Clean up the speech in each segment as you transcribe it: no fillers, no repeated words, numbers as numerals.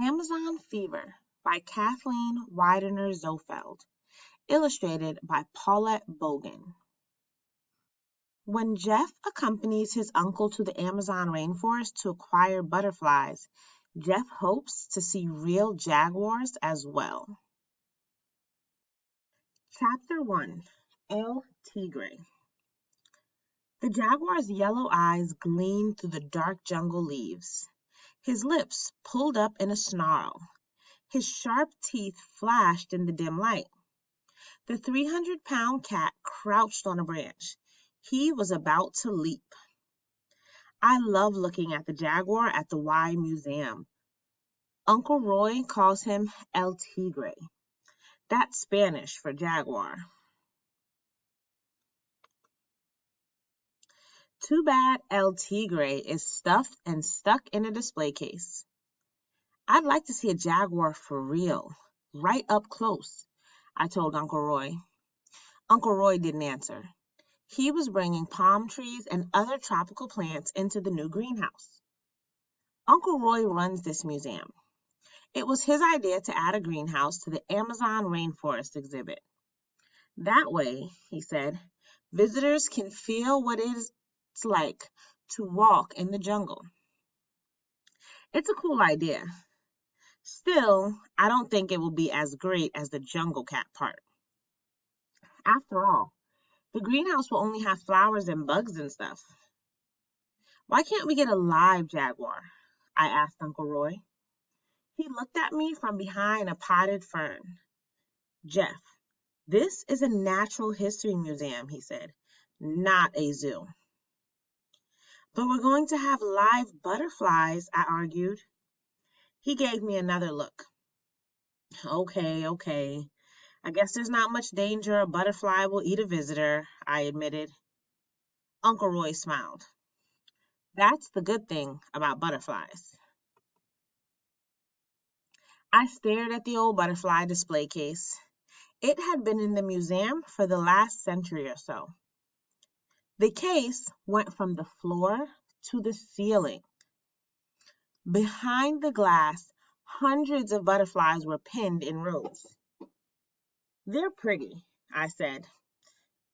Amazon Fever by Kathleen Widener Zofeld, illustrated by Paulette Bogan. When Jeff accompanies his uncle to the Amazon rainforest to acquire butterflies, Jeff hopes to see real jaguars as well. Chapter 1. El Tigre. The jaguar's yellow eyes gleamed through the dark jungle leaves. His lips pulled up in a snarl. His sharp teeth flashed in the dim light. The 300-pound cat crouched on a branch. He was about to leap. I love looking at the jaguar at the Y Museum. Uncle Roy calls him El Tigre. That's Spanish for jaguar. Too bad El Tigre is stuffed and stuck in a display case. I'd like to see a jaguar for real, right up close, I told Uncle Roy. Uncle Roy didn't answer. He was bringing palm trees and other tropical plants into the new greenhouse. Uncle Roy runs this museum. It was his idea to add a greenhouse to the Amazon rainforest exhibit. That way, he said, visitors can feel what it's like to walk in the jungle. It's a cool idea. Still, I don't think it will be as great as the jungle cat part. After all, the greenhouse will only have flowers and bugs and stuff. Why can't we get a live jaguar? I asked Uncle Roy. He looked at me from behind a potted fern. Jeff, this is a natural history museum, he said, not a zoo. But we're going to have live butterflies, I argued. He gave me another look. Okay. I guess there's not much danger a butterfly will eat a visitor, I admitted. Uncle Roy smiled. That's the good thing about butterflies. I stared at the old butterfly display case. It had been in the museum for the last century or so. The case went from the floor to the ceiling. Behind the glass, hundreds of butterflies were pinned in rows. They're pretty, I said.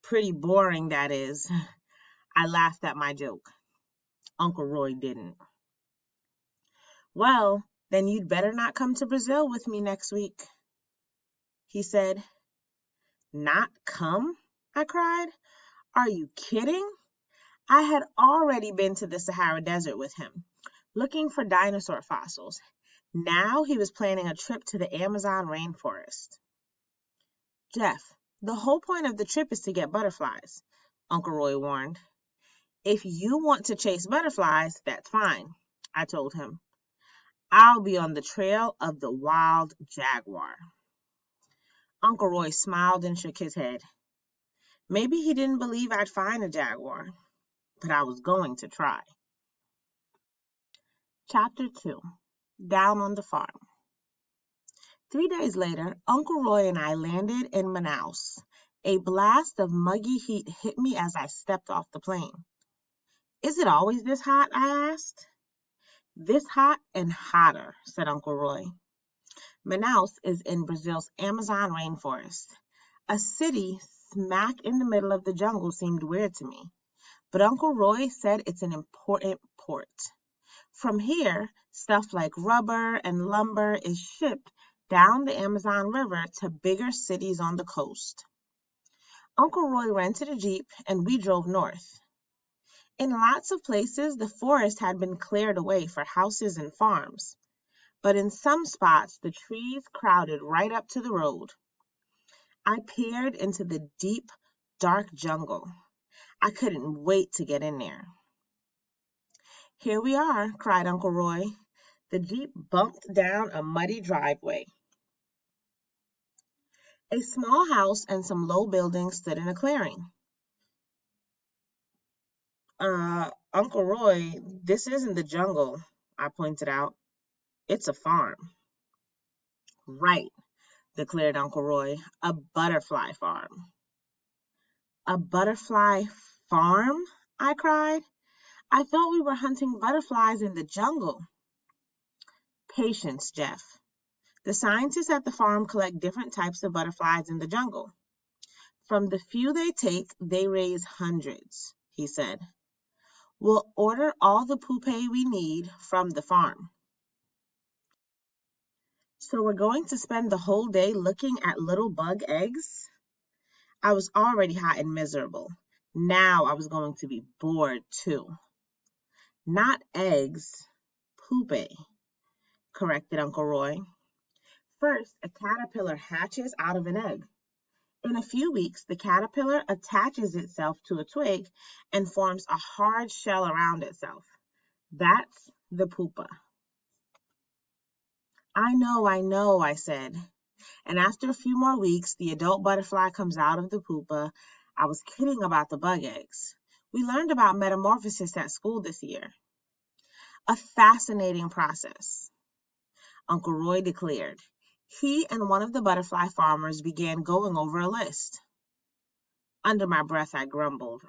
Pretty boring, that is. I laughed at my joke. Uncle Roy didn't. Well, then you'd better not come to Brazil with me next week, he said. Not come? I cried. Are you kidding? I had already been to the Sahara Desert with him, looking for dinosaur fossils. Now he was planning a trip to the Amazon rainforest. Jeff, the whole point of the trip is to get butterflies, Uncle Roy warned. If you want to chase butterflies, that's fine, I told him. I'll be on the trail of the wild jaguar. Uncle Roy smiled and shook his head. Maybe he didn't believe I'd find a jaguar, but I was going to try. Chapter 2. Down on the Farm. 3 days later, Uncle Roy and I landed in Manaus. A blast of muggy heat hit me as I stepped off the plane. Is it always this hot? I asked. This hot and hotter, said Uncle Roy. Manaus is in Brazil's Amazon rainforest. A city smack in the middle of the jungle seemed weird to me, but Uncle Roy said it's an important port. From here, stuff like rubber and lumber is shipped down the Amazon River to bigger cities on the coast. Uncle Roy rented a Jeep and we drove north. In lots of places, the forest had been cleared away for houses and farms, but in some spots, the trees crowded right up to the road. I peered into the deep, dark jungle. I couldn't wait to get in there. Here we are, cried Uncle Roy. The Jeep bumped down a muddy driveway. A small house and some low buildings stood in a clearing. Uncle Roy, this isn't the jungle, I pointed out. It's a farm. Right, declared Uncle Roy, a butterfly farm. A butterfly farm? I cried. I thought we were hunting butterflies in the jungle. Patience, Jeff. The scientists at the farm collect different types of butterflies in the jungle. From the few they take, they raise hundreds, he said. We'll order all the pupae we need from the farm. So we're going to spend the whole day looking at little bug eggs? I was already hot and miserable. Now I was going to be bored too. Not eggs, pupae, corrected Uncle Roy. First, a caterpillar hatches out of an egg. In a few weeks, the caterpillar attaches itself to a twig and forms a hard shell around itself. That's the pupa. I know, I said. And after a few more weeks, the adult butterfly comes out of the pupa. I was kidding about the bug eggs. We learned about metamorphosis at school this year. A fascinating process, Uncle Roy declared. He and one of the butterfly farmers began going over a list. Under my breath, I grumbled.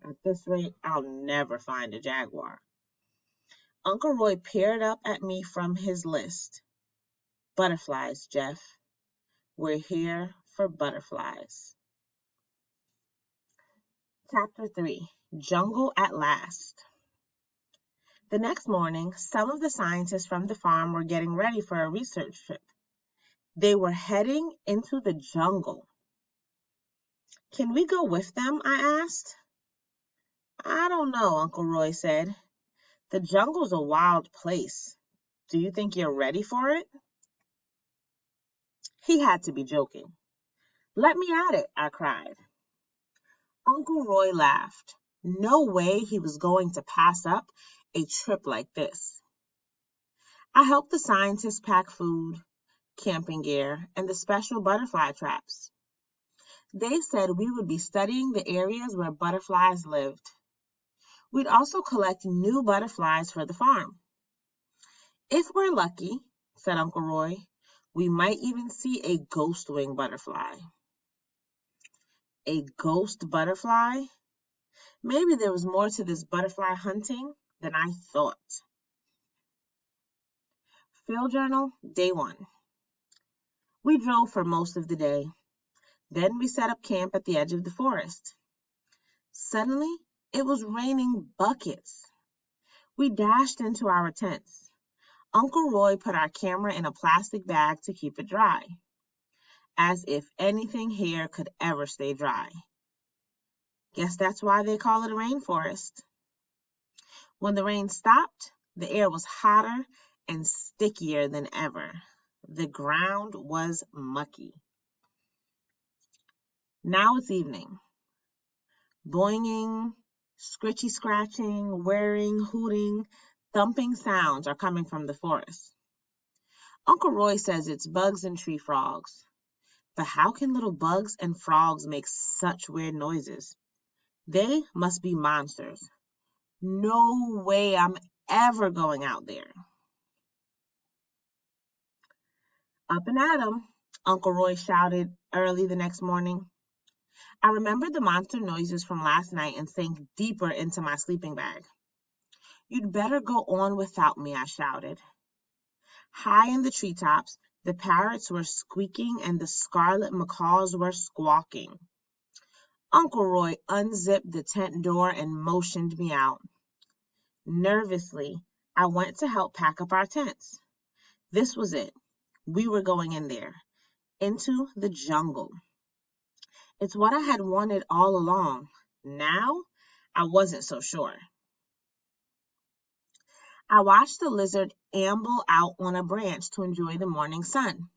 At this rate, I'll never find a jaguar. Uncle Roy peered up at me from his list. Butterflies, Jeff. We're here for butterflies. Chapter 3, Jungle at Last. The next morning, some of the scientists from the farm were getting ready for a research trip. They were heading into the jungle. Can we go with them? I asked. I don't know, Uncle Roy said. The jungle's a wild place. Do you think you're ready for it? He had to be joking. Let me at it, I cried. Uncle Roy laughed. No way he was going to pass up a trip like this. I helped the scientists pack food, camping gear, and the special butterfly traps. They said we would be studying the areas where butterflies lived. We'd also collect new butterflies for the farm. If we're lucky, said Uncle Roy, we might even see a ghost wing butterfly. A ghost butterfly? Maybe there was more to this butterfly hunting than I thought. Field Journal, Day 1. We drove for most of the day. Then we set up camp at the edge of the forest. Suddenly, it was raining buckets. We dashed into our tents. Uncle Roy put our camera in a plastic bag to keep it dry, as if anything here could ever stay dry. Guess that's why they call it a rainforest. When the rain stopped, the air was hotter and stickier than ever. The ground was mucky. Now it's evening. Boinging, scritchy scratching, whirring, hooting, thumping sounds are coming from the forest. Uncle Roy says it's bugs and tree frogs. But how can little bugs and frogs make such weird noises? They must be monsters. No way I'm ever going out there. Up and at 'em, Uncle Roy shouted early the next morning. I remembered the monster noises from last night and sank deeper into my sleeping bag. You'd better go on without me, I shouted. High in the treetops, the parrots were squeaking and the scarlet macaws were squawking. Uncle Roy unzipped the tent door and motioned me out. Nervously, I went to help pack up our tents. This was it. We were going in there, into the jungle. It's what I had wanted all along. Now, I wasn't so sure. I watched the lizard amble out on a branch to enjoy the morning sun.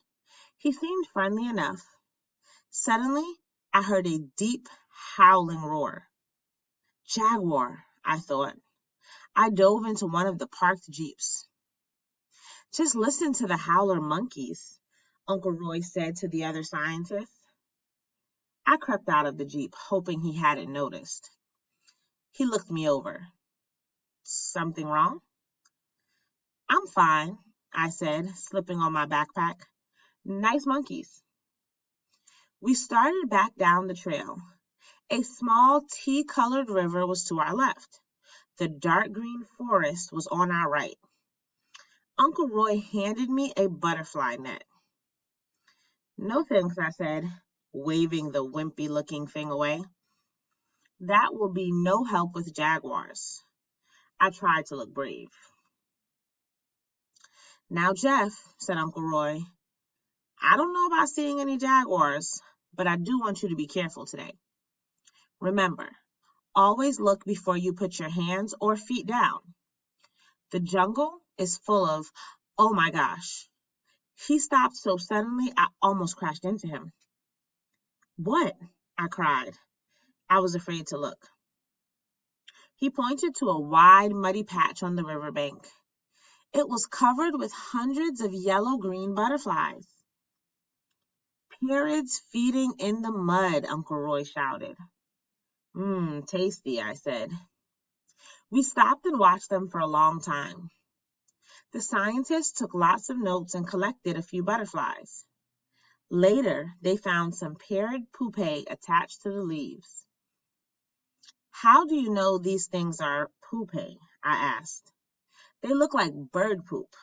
He seemed friendly enough. Suddenly, I heard a deep, howling roar. Jaguar, I thought. I dove into one of the parked jeeps. Just listen to the howler monkeys, Uncle Roy said to the other scientists. I crept out of the jeep, hoping he hadn't noticed. He looked me over. Something wrong? I'm fine, I said, slipping on my backpack. Nice monkeys. We started back down the trail. A small tea-colored river was to our left. The dark green forest was on our right. Uncle Roy handed me a butterfly net. No thanks, I said, waving the wimpy-looking thing away. That will be no help with jaguars. I tried to look brave. Now, Jeff, said Uncle Roy, I don't know about seeing any jaguars, but I do want you to be careful today. Remember, always look before you put your hands or feet down. The jungle is full of, oh my gosh. He stopped so suddenly I almost crashed into him. What? I cried. I was afraid to look. He pointed to a wide, muddy patch on the riverbank. It was covered with hundreds of yellow-green butterflies. Parrots feeding in the mud, Uncle Roy shouted. Tasty, I said. We stopped and watched them for a long time. The scientists took lots of notes and collected a few butterflies. Later, they found some parrot pupae attached to the leaves. How do you know these things are pupae? I asked. They look like bird poop.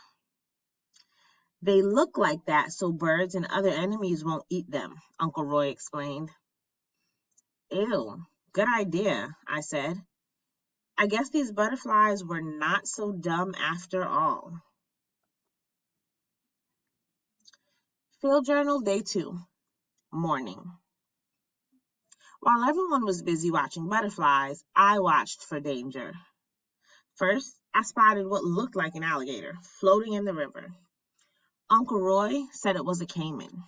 They look like that so birds and other enemies won't eat them, Uncle Roy explained. Ew, good idea, I said. I guess these butterflies were not so dumb after all. Field Journal Day 2, Morning. While everyone was busy watching butterflies, I watched for danger. First, I spotted what looked like an alligator floating in the river. Uncle Roy said it was a caiman.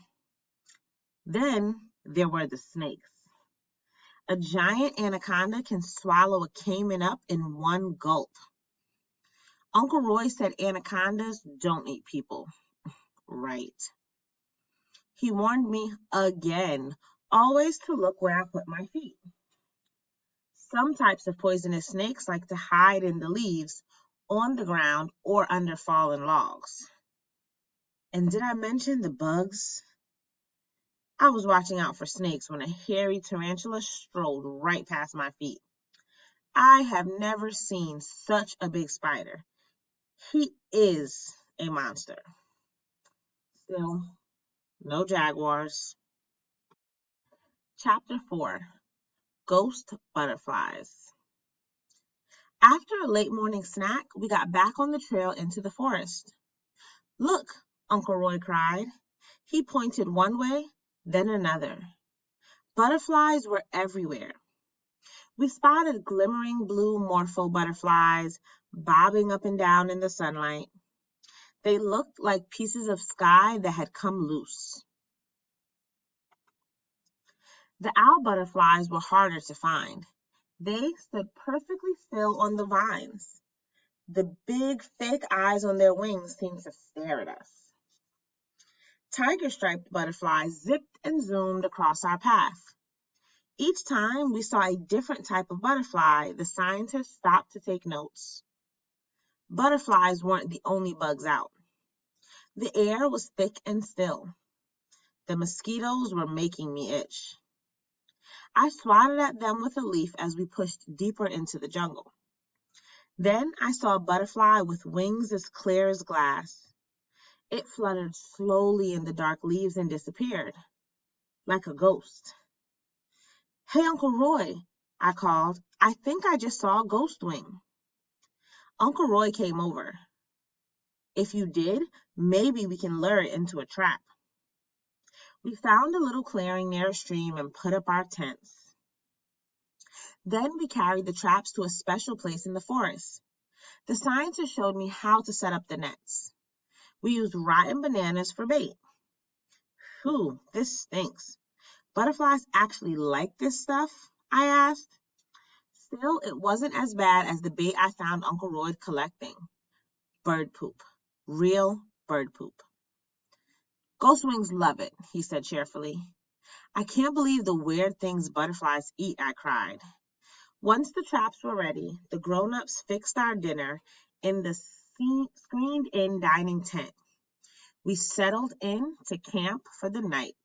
Then there were the snakes. A giant anaconda can swallow a caiman up in one gulp. Uncle Roy said anacondas don't eat people. Right. He warned me again, always to look where I put my feet. Some types of poisonous snakes like to hide in the leaves, on the ground, or under fallen logs. And did I mention the bugs? I was watching out for snakes when a hairy tarantula strolled right past my feet. I have never seen such a big spider. He is a monster. Still, no jaguars. Chapter 4, Ghost Butterflies. After a late morning snack, we got back on the trail into the forest. Look, Uncle Roy cried. He pointed one way, then another. Butterflies were everywhere. We spotted glimmering blue morpho butterflies bobbing up and down in the sunlight. They looked like pieces of sky that had come loose. The owl butterflies were harder to find. They stood perfectly still on the vines. The big, fake eyes on their wings seemed to stare at us. Tiger-striped butterflies zipped and zoomed across our path. Each time we saw a different type of butterfly, the scientists stopped to take notes. Butterflies weren't the only bugs out. The air was thick and still. The mosquitoes were making me itch. I swatted at them with a leaf as we pushed deeper into the jungle. Then I saw a butterfly with wings as clear as glass. It fluttered slowly in the dark leaves and disappeared, like a ghost. Hey, Uncle Roy, I called. I think I just saw a ghost wing. Uncle Roy came over. If you did, maybe we can lure it into a trap. We found a little clearing near a stream and put up our tents. Then we carried the traps to a special place in the forest. The scientist showed me how to set up the nets. We used rotten bananas for bait. Phew, this stinks. Butterflies actually like this stuff? I asked. Still, it wasn't as bad as the bait I found Uncle Roy collecting. Bird poop. Real bird poop. Ghost wings love it, he said cheerfully. I can't believe the weird things butterflies eat, I cried. Once the traps were ready, the grown-ups fixed our dinner in the screened-in dining tent. We settled in to camp for the night.